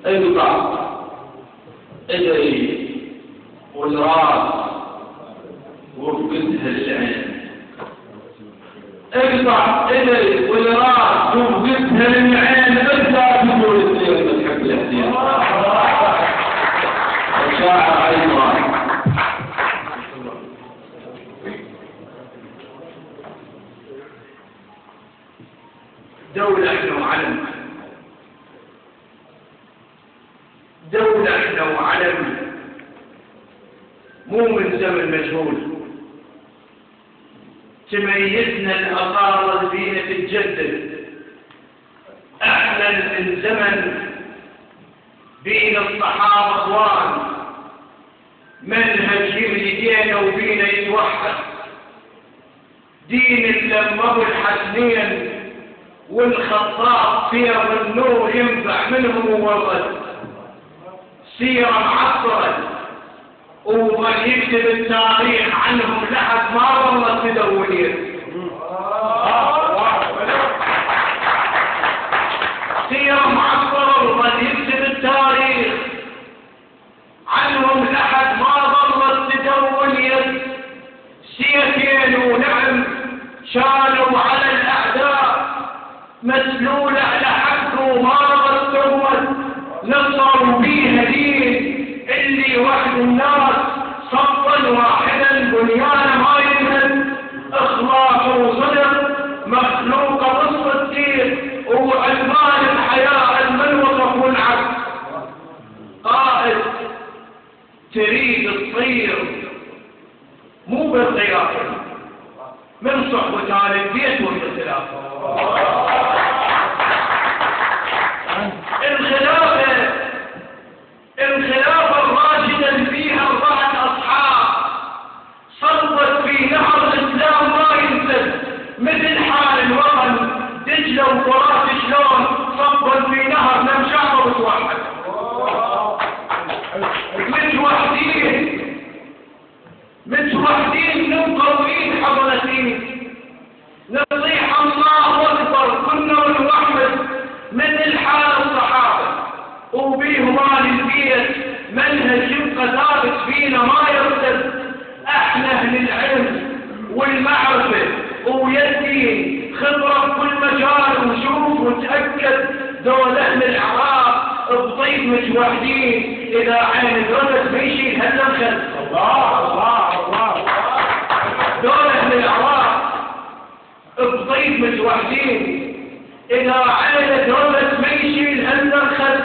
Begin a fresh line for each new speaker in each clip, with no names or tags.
اقطع ادعي والراس وفقدها للعين، اقطع ادعي والراس وفقدها للعين، ابدا تقول السير بتحب الحسين. الشاعر ايضا دولة احنا وعلم، دولة احنا وعلم، مو من زمن مجهول، تميزنا الأصالة فينا تتجدد. احنا من زمن بين الصحابة اخوان، منهج يملكينا وفينا يتوحد، دين اللمه الحسنين والخطاب سير النور ينفع منهم وورد، سيرة معطرة وظل يكتب التاريخ عنهم لحد ما ظلت تدونية. سيرة معطرة وظل يكتب التاريخ عنهم لحد ما ظلت تدونية. سيتين ونعم شالوا على الأعداء، مسلولة على حق وما رضت تمت، نصروا بيها دين اللي وحد الناس صفا واحدا بنيان ما يمهد، اخلاص وصدق مخلوق نص الدين وعنوان الحياة المنوصف والعبد. قائد تريد تصير مو بالقيادة من صحبة آل البيت والاختلاف. الخلافة الراشدة اللي فيها 4 أصحاب صلت في نهر الإسلام ما ينسد، مثل حال الوطن دجلة وفرات شلون صبت في نهر نمشاطة وتوحد. متوحدين مقوين حضرتين، نصيح الله أكبر كنا نوحد مثل حال الصحابة، وبيهم آل البيت منهج يبقى ثابت فينا ما يرتد. احنا اهل العلم والمعرفة ويدين خبرة بكل مجال، وشوف وتأكد دول اهل العراق بطيب متوحدين، اذا عين الولد بيشيل هلا الخلف. الله الله الله. دول اهل العراق بطيب متوحدين، اذا عين الولد بيشيل هلا الخلف.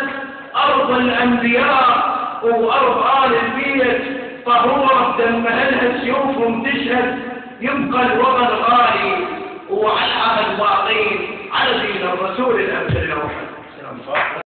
أرض الأنبياء وأرض آل البيت طهورة دم أهلها سيوفهم تشهد، يبقى الوطن غالي وعلى الباقين على دين الرسول الأمثل الأوحد.